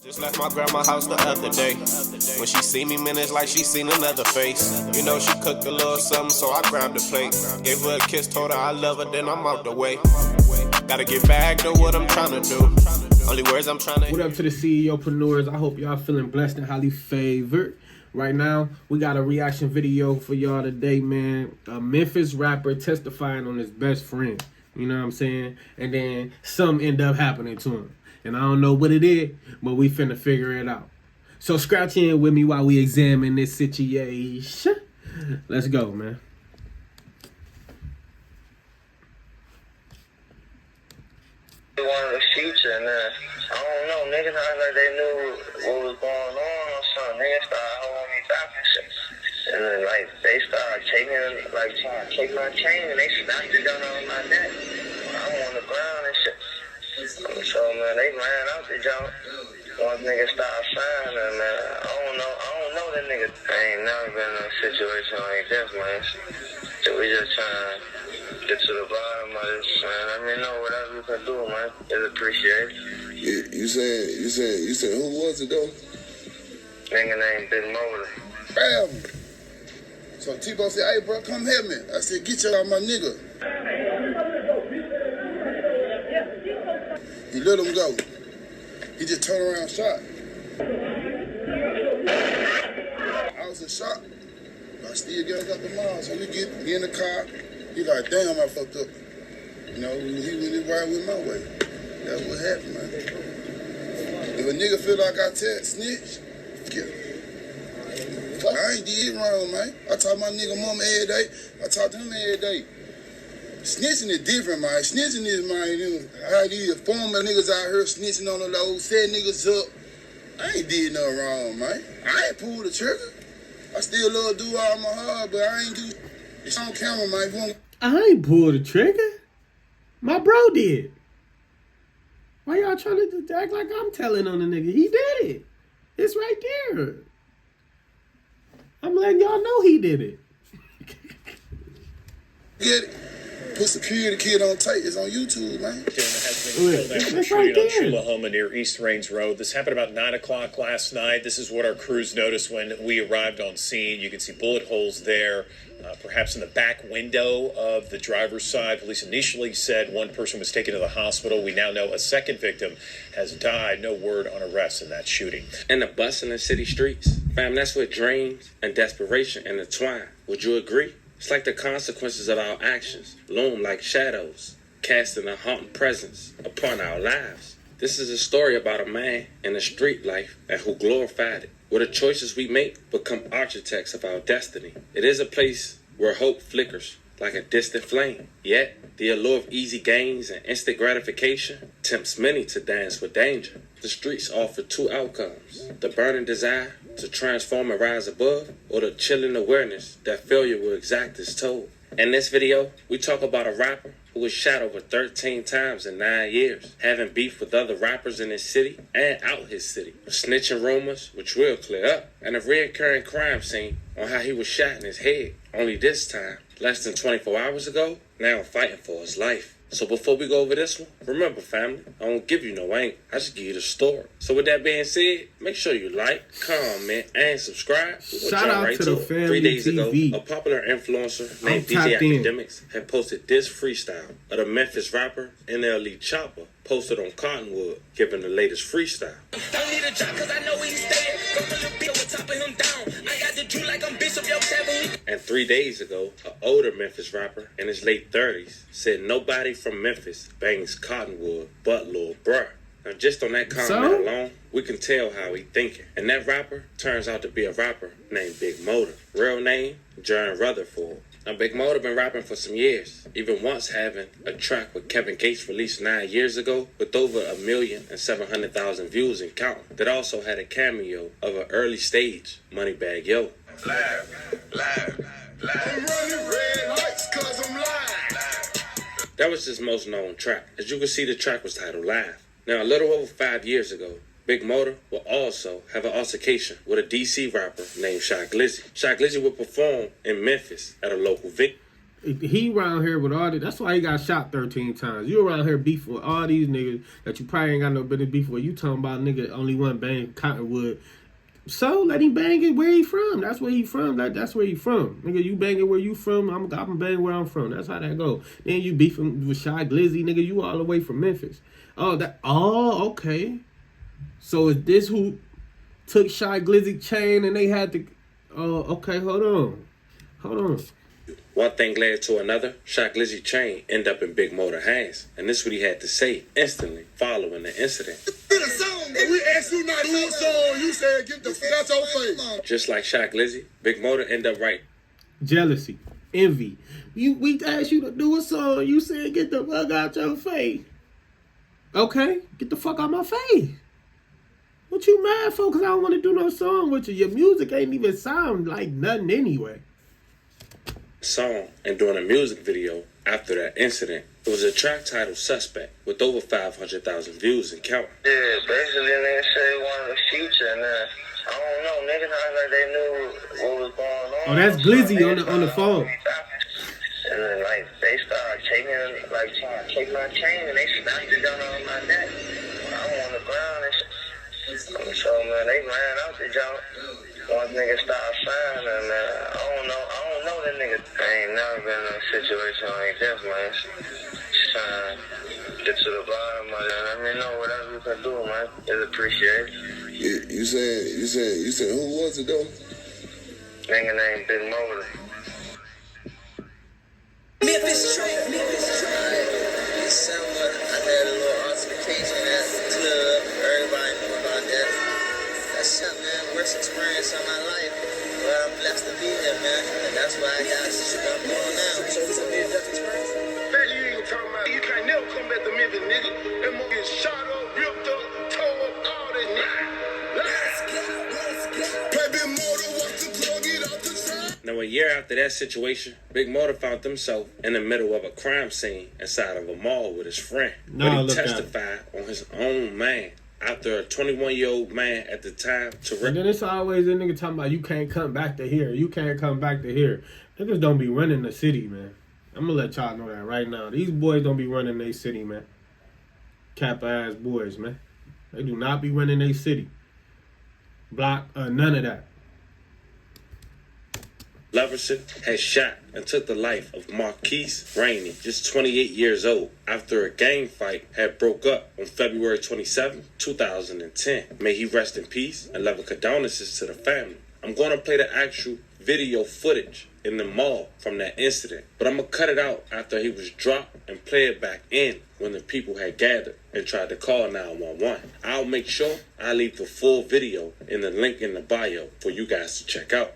Just left my grandma's house the other day. When she see me, man, it's like she seen another face. You know, she cooked a little something, so I grabbed a plate. Gave her a kiss, told her I love her, then I'm out the way. Gotta get back to what I'm trying to do. Only words I'm trying to... What up to the Ceopreneurs? I hope y'all feeling blessed and highly favored. Right now, we got a reaction video for y'all today, man. A Memphis rapper testifying on his best friend. You know what I'm saying? And then something end up happening to him. And I don't know what it is, but we finna figure it out. So scratch in with me while we examine this situation. Let's go, man. One of the future, and I don't know, niggas act like they knew what was going on or something. Niggas started holding me back and shit. And then, like, they started taking, like, trying to take my chain, and they snapped the gun on my neck. I'm on the ground and shit. So, man, they ran out the jump. Once niggas started firing, man, I don't know that nigga. I ain't never been in a situation like this, man. So we just trying to get to the bottom of this, man. Let me know whatever you can do, man. It's appreciated. You said, who was it though? Nigga named Big Motor. Bam! So T-Bo said, hey bro, come help me. I said, get your out my nigga. He let him go. He just turned around and shot. I was in shock. I still got the mall. So we get in the car. He like, damn, I fucked up. You know, he went right with my way. That's what happened, man. If a nigga feel like I snitch, kill him. I ain't did wrong, man. I talk my nigga mama every day. I talk to him every day. Snitching is different, man. Snitching is, man, how these former niggas out here snitching on the low, set niggas up. I ain't did nothing wrong, man. I ain't pulled the trigger. I still love to do all my hard, but I ain't do... It's on camera, man. I ain't pulled the trigger. My bro did. Why y'all trying to just act like I'm telling on the nigga? He did it. It's right there. I'm letting y'all know he did it. Get it? Put Security Kid on tape. It's on YouTube, man. Has been killed after shooting on Tullahoma near East Range Road. This happened about 9 o'clock last night. This is what our crews noticed when we arrived on scene. You can see bullet holes there, perhaps in the back window of the driver's side. Police initially said one person was taken to the hospital. We now know a second victim has died. No word on arrest in that shooting. And the bus in the city streets, fam, that's where dreams and desperation intertwine. Would you agree? It's like the consequences of our actions loom like shadows, casting a haunting presence upon our lives. This is a story about a man in a street life and who glorified it, where the choices we make become architects of our destiny. It is a place where hope flickers like a distant flame. Yet, the allure of easy gains and instant gratification tempts many to dance with danger. The streets offer two outcomes: the burning desire to transform and rise above, or the chilling awareness that failure will exact its toll. In this video, we talk about a rapper who was shot over 13 times in 9 years, having beef with other rappers in his city and out his city, snitching rumors, which will clear up, and a reoccurring crime scene on how he was shot in his head, only this time, less than 24 hours ago, now fighting for his life. So before we go over this one, remember family, I don't give you no angle, I just give you the story. So with that being said, make sure you like, comment, and subscribe. Shout out to the family 3 days TV. ago, a popular influencer named DJ Academics had posted this freestyle of the Memphis rapper NLE Chopper, posted on Cottonwood, giving the latest freestyle. Don't need a job cause I know where he's staying. Go to the bill with topping him down. I got the Jew like I'm Bishop, yo, taboo. And 3 days ago, an older Memphis rapper in his late 30s said nobody from Memphis bangs Cottonwood but Lil Bruh. Now just on that comment alone, we can tell how he thinking. And that rapper turns out to be a rapper named Big Motor. Real name, Jerry Rutherford. Now Big Motor been rapping for some years, even once having a track with Kevin Gates released 9 years ago with over 1,700,000 views and counting. That also had a cameo of an early stage Moneybagg Yo. Live. I'm running red lights cause I'm live. That was his most known track. As you can see, the track was titled Live. Now, a little over 5 years ago, Big Motor will also have an altercation with a DC rapper named Shy Glizzy. Shy Glizzy will perform in Memphis at a local venue. He around here with all the, that's why he got shot 13 times. You around here beefing with all these niggas that you probably ain't got no business beef with. You talking about nigga only one bang Cottonwood. So let him bang it where he from. That's where he from. That's where he from. Nigga, you bang it where you from. I'm bang where I'm from. That's how that go. Then you beefing with Shy Glizzy, nigga. You all the way from Memphis. Okay. So is this who took Shy Glizzy chain and they had to? Okay. Hold on. One thing led to another. Shy Glizzy chain end up in Big Motor hands, and this is what he had to say instantly following the incident. We asked you not to do a song. You said get the fuck out your face. Just like Shy Glizzy, Big Motor end up right. Jealousy, envy. We asked you to do a song. You said get the fuck out your face. Okay, get the fuck out my face. What you mad for? Cause I don't want to do no song with you. Your music ain't even sound like nothing anyway. Song and doing a music video after that incident. It was a track titled Suspect with over 500,000 views and counting. Yeah, basically niggas say one of the future, and I don't know, niggas act like they knew what was going on. Oh, that's Glizzy on the phone. And then like they started taking my chain and they snapped it down on my neck. I'm on the ground and shit. So man, they ran out the joint. Once niggas started signing, man, I don't know that niggas. I ain't never been in a situation like this, man. Just trying to get to the bottom of it. Let me know whatever you can do, man. It's appreciated. You said who was it though? Nigga named Big Motor. Memphis. December, I had a little altercation at the club. Everybody knew about that. That's something, man. Worst experience of my life. But I'm blessed to be here, man. And that's why I got shit I'm doing now. So this will be a death experience? Man, you ain't talking about. You can't never come back to Memphis, nigga. That mother get shot up, ripped up, tore up, all that nigga. Let's go. Baby Motor, what's the plug? Get out the side. Now, a year after that situation, Big Motor found himself in the middle of a crime scene inside of a mall with his friend. But he testified on his own man. After a 21-year-old man at the time And then it's always a nigga talking about you can't come back to here. You can't come back to here. Niggas don't be running the city, man. I'm gonna let y'all know that right now. These boys don't be running their city, man. Cap ass boys, man. They do not be running their city. Block, none of that. Leverson had shot and took the life of Marquise Rainey, just 28 years old, after a gang fight had broke up on February 27, 2010. May he rest in peace and love and condolences to the family. I'm going to play the actual video footage in the mall from that incident, but I'm going to cut it out after he was dropped and play it back in when the people had gathered and tried to call 911. I'll make sure I leave the full video in the link in the bio for you guys to check out.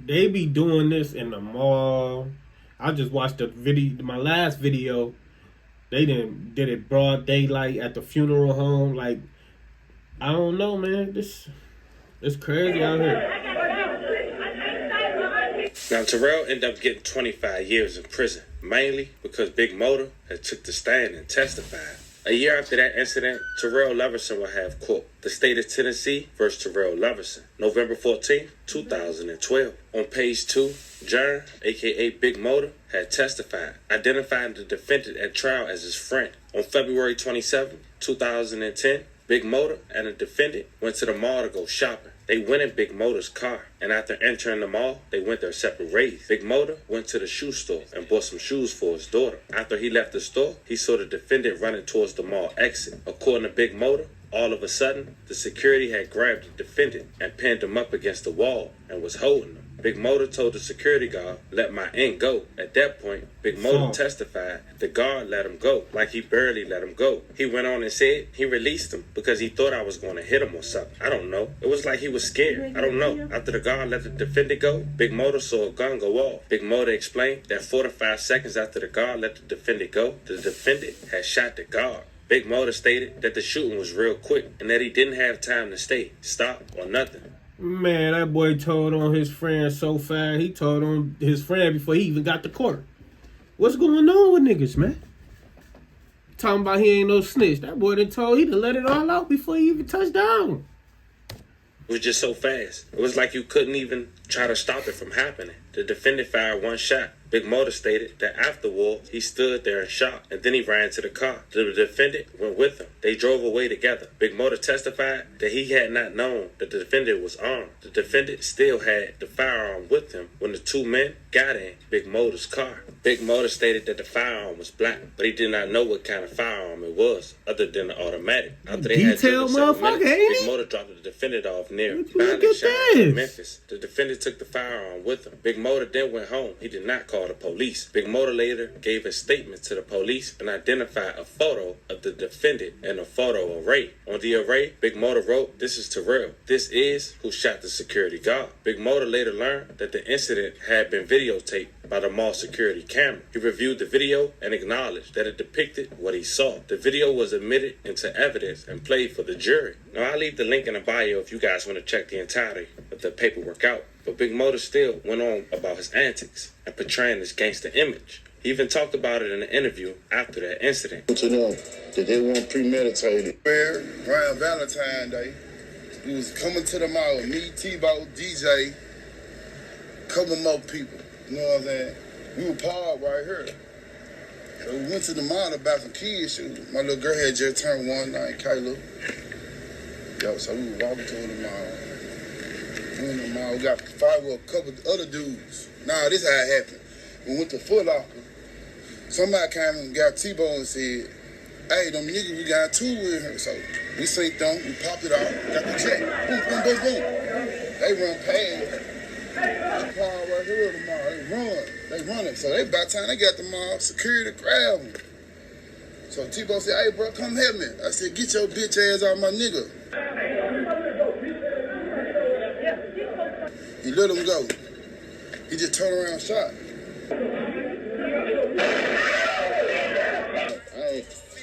They be doing this in the mall. I just watched the video, my last video. They did it broad daylight at the funeral home. Like, I don't know, man. It's crazy out here. Now, Terrell ended up getting 25 years in prison, mainly because Big Motor had took the stand and testified. A year after that incident, Terrell Leverson will have court. The state of Tennessee versus Terrell Leverson, November 14, 2012. On page 2, Jern, a.k.a. Big Motor, had testified, identifying the defendant at trial as his friend. On February 27, 2010, Big Motor and the defendant went to the mall to go shopping. They went in Big Motor's car, and after entering the mall, they went their separate ways. Big Motor went to the shoe store and bought some shoes for his daughter. After he left the store, he saw the defendant running towards the mall exit. According to Big Motor, All of a sudden, the security had grabbed the defendant and pinned him up against the wall and was holding him. Big Motor told the security guard, "Let my ink go." At that point, Big Motor testified the guard let him go, like he barely let him go. He went on and said he released him because he thought I was going to hit him or something. I don't know. It was like he was scared. I don't know. After the guard let the defendant go, Big Motor saw a gun go off. Big Motor explained that 4 to 5 seconds after the guard let the defendant go, the defendant had shot the guard. Big Motor stated that the shooting was real quick and that he didn't have time to stay, stop, or nothing. Man, that boy told on his friend so fast. He told on his friend before he even got to court. What's going on with niggas, man? Talking about he ain't no snitch. That boy done told he done let it all out before he even touched down. It was just so fast. It was like you couldn't even try to stop it from happening. The defendant fired one shot. Big Motor stated that afterwards, he stood there and shot, and then he ran to the car. The defendant went with him. They drove away together. Big Motor testified that he had not known that the defendant was armed. The defendant still had the firearm with him when the two men got in Big Motor's car. Big Motor stated that the firearm was black, but he did not know what kind of firearm it was, other than the automatic. After they had driven 7 minutes, Big Motor dropped the defendant off near Memphis. The defendant took the firearm with him. Big Motor then went home. He did not call the police. Big Motor later gave a statement to the police and identified a photo of the defendant and a photo array. On the array, Big Motor wrote, "This is Terrell. This is who shot the security guard." Big Motor later learned that the incident had been videotaped by the mall security camera. He reviewed the video and acknowledged that it depicted what he saw. The video was admitted into evidence and played for the jury. Now, I'll leave the link in the bio if you guys want to check the entirety of the paperwork out. But Big Motor still went on about his antics and portraying this gangster image. He even talked about it in an interview after that incident. To them that they weren't premeditated. Around Valentine's Day, we was coming to the mall with me, T-Bo, DJ, couple more people. You know what I'm saying? We were parked right here. So we went to the mall to buy some kids shoes. My little girl had just turned 1 named Kayla. Yo, so we were walking to the mall. We in the mall, we got fired with a couple other dudes. Nah, this how it happened. We went to Foot Locker. Somebody came and got T-Bo and said, "Hey, them niggas, we got 2 in here." So we synced them, we popped it out, got the check. Boom, boom, boom, boom. They run past. They car right here in the mall. They running. So they by the time they got the mall, security grabbed them. So T-Bo said, "Hey, bro, come help me." I said, "Get your bitch ass out, my nigga." He let him go. He just turned around and shot.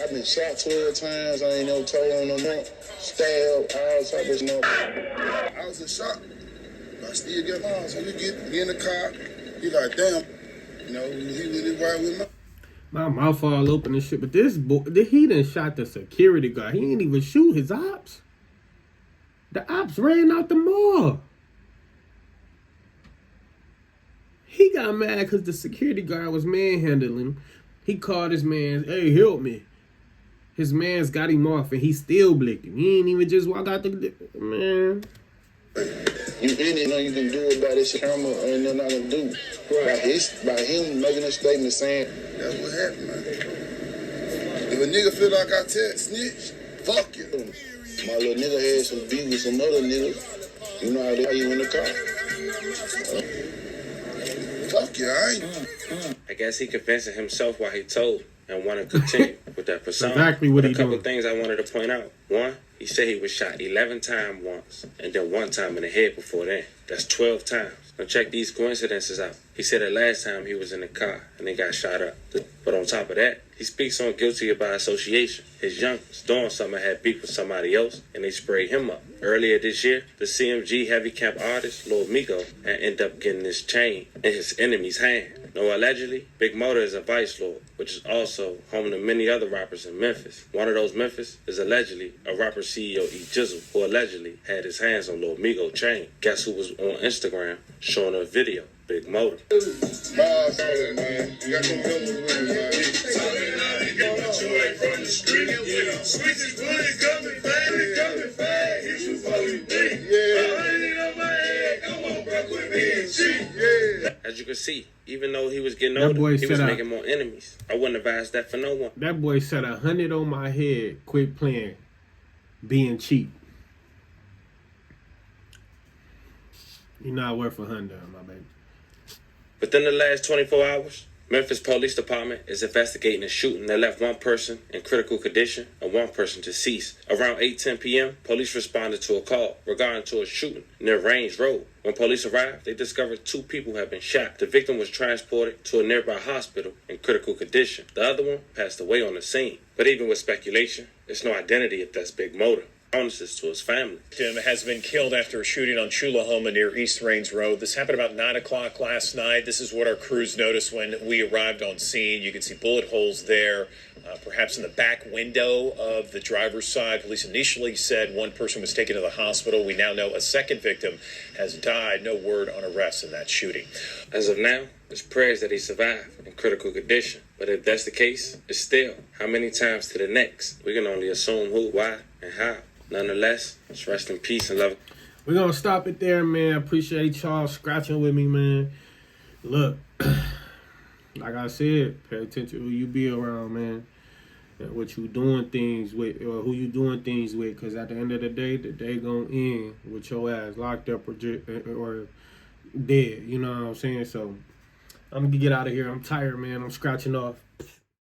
I've been shot 12 times. I ain't no toe on no more. Stabbed, all type of stuff. I was in shock. I still get mine. So we get in the car. He like, damn. You know, he really right with me. My mouth all open and shit. But this boy, he done shot the security guard. He ain't even shoot his ops. The ops ran out the mall. He got mad because the security guard was manhandling him. He called his man, "Hey, help me." His man's got him off and he still blicked him. He ain't even just walk out the... Man. You anything you can do about this camera and they're not gonna do. By him making a statement saying, that's what happened, man. If a nigga feel like I snitch, fuck you. My little nigga had some beef with some other niggas. You know how you in the car. Fuck you, I ain't. I guess he convincing himself while he told and want to continue with that persona. Exactly what he doing. A couple doing. things I wanted to point out. One, he said he was shot 11 times once, and then 1 time in the head before that. That's 12 times. Now check these coincidences out. He said the last time he was in the car and he got shot up. But on top of that, he speaks on guilty by association. His youngest doing something had beef with somebody else and they sprayed him up. Earlier this year, the CMG heavy camp artist, Lil Migo, had ended up getting this chain in his enemy's hand. No, allegedly, Big Motor is a vice lord, which is also home to many other rappers in Memphis. One of those Memphis is allegedly a rapper CEO E Jizzle, who allegedly had his hands on Lil Migo chain. Guess who was on Instagram showing a video? Big Motor. Man. You got some villains with me, man. As you can see, even though he was getting older, he was making more enemies. I wouldn't advise that for no one. That boy said 100 on my head. Quit playing. being cheap. You're not worth $100, my baby. Within the last 24 hours, Memphis Police Department is investigating a shooting that left one person in critical condition and one person deceased. Around 8:10 p.m., police responded to a call regarding to a shooting near Range Road. When police arrived, they discovered 2 people had been shot. The victim was transported to a nearby hospital in critical condition. The other one passed away on the scene. But even with speculation, there's no identity if that's Big Motor. Bonuses to his family. Tim has been killed after a shooting on Chulahoma near East Range Road. This happened about 9 o'clock last night. This is what our crews noticed when we arrived on scene. You can see bullet holes there, perhaps in the back window of the driver's side. Police initially said one person was taken to the hospital. We now know a second victim has died. No word on arrest in that shooting. As of now, there's prayers that he survived in critical condition. But if that's the case, it's still how many times to the next? We can only assume who, why, and how. Nonetheless, let's rest in peace and love. We're going to stop it there, man. Appreciate y'all scratching with me, man. Look, like I said, pay attention to who you be around, man. And what you doing things with, or who you doing things with. Because at the end of the day going to end with your ass locked up or dead. You know what I'm saying? So, I'm going to get out of here. I'm tired, man. I'm scratching off.